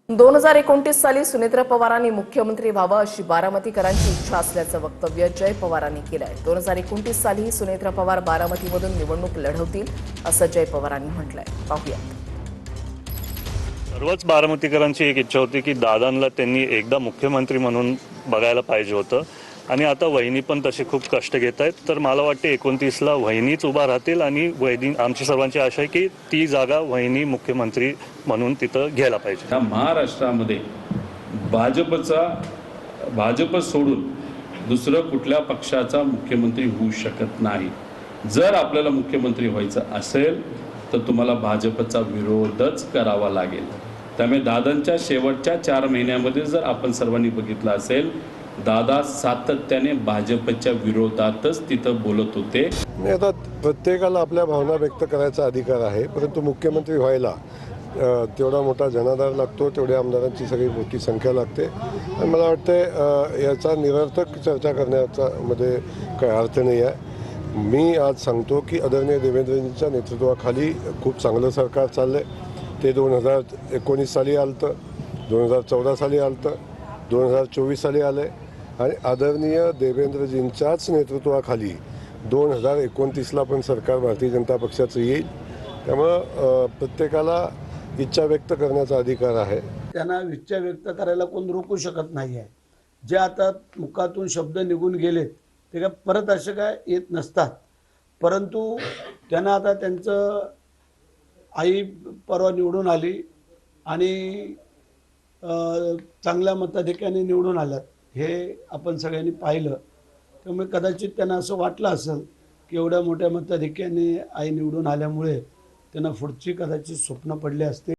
2029 साली सुनेत्रा पवारांनी मुख्यमंत्री व्हावं अशी बारामतीकरांची इच्छा असल्याचं वक्तव्य जय पवारांनी केलंय। 2029 साली सुनेत्रा पवार बारामतीमधून निवडणूक लढवतील असं जय पवारांनी म्हटलंय। पाहूयात। सर्वच बारामतीकरांची एक इच्छा होती की दादांना त्यांनी एकदा मुख्यमंत्री म्हणून बघायला पाहिजे होतं आणि आता वहिनी पण तसे खूप कष्ट घेत आहेत। तर मला वाटते 29ला वहिनीच उभा राहतील आणि वहिनी आमची सर्वांची आशा आहे की ती जागा वहिनी मुख्यमंत्री म्हणून तिथं घ्यायला पाहिजे। या महाराष्ट्रामध्ये भाजप सोडून दुसरं कुठल्या पक्षाचा मुख्यमंत्री होऊ शकत नाही। जर आपल्याला मुख्यमंत्री व्हायचं असेल तर तुम्हाला भाजपचा विरोधच करावा लागेल। त्यामुळे दादांच्या शेवटच्या 4 महिन्यामध्ये जर आपण सर्वांनी बघितलं असेल, दादा सातत्याने भाजपच्या विरोधातच तिथं बोलत होते। आता प्रत्येकाला आपल्या भावना व्यक्त करायचा अधिकार आहे, परंतु मुख्यमंत्री व्हायला तेवढा मोठा जनाधार लागतो, तेवढ्या आमदारांची सगळी मोठी संख्या लागते आणि मला वाटतं याचा निरर्थक चर्चा करण्याचा मध्ये काही अर्थ नाही आहे। मी आज सांगतो की आदरणीय देवेंद्रजींच्या नेतृत्वाखाली खूप चांगलं सरकार चाललं आहे। ते 2019 साली आलं, 2014 साली आलं, 2024 साली आलं आहे आणि आदरणीय देवेंद्रजींच्याच नेतृत्वाखाली 2029ला पण सरकार भारतीय जनता पक्षाचं येईल। त्यामुळं प्रत्येकाला इच्छा व्यक्त करण्याचा अधिकार आहे। त्यांना इच्छा व्यक्त करायला कोण रोखू शकत नाही आहे। जे आता मुखातून शब्द निघून गेलेत ते काय परत असे काय येत नसतात, परंतु त्यांना आता त्यांचं आई परवा निवडून आली आणि चांगल्या मताधिक्याने निवडून आल्यात, हे आपण सगळ्यांनी पाहिलं। त्यामुळे कदाचित त्यांना असं वाटलं असेल की एवढ्या मोठ्या मताधिक्याने आई निवडून आल्यामुळे त्यांना पुढची कदाचित स्वप्न पडले असते।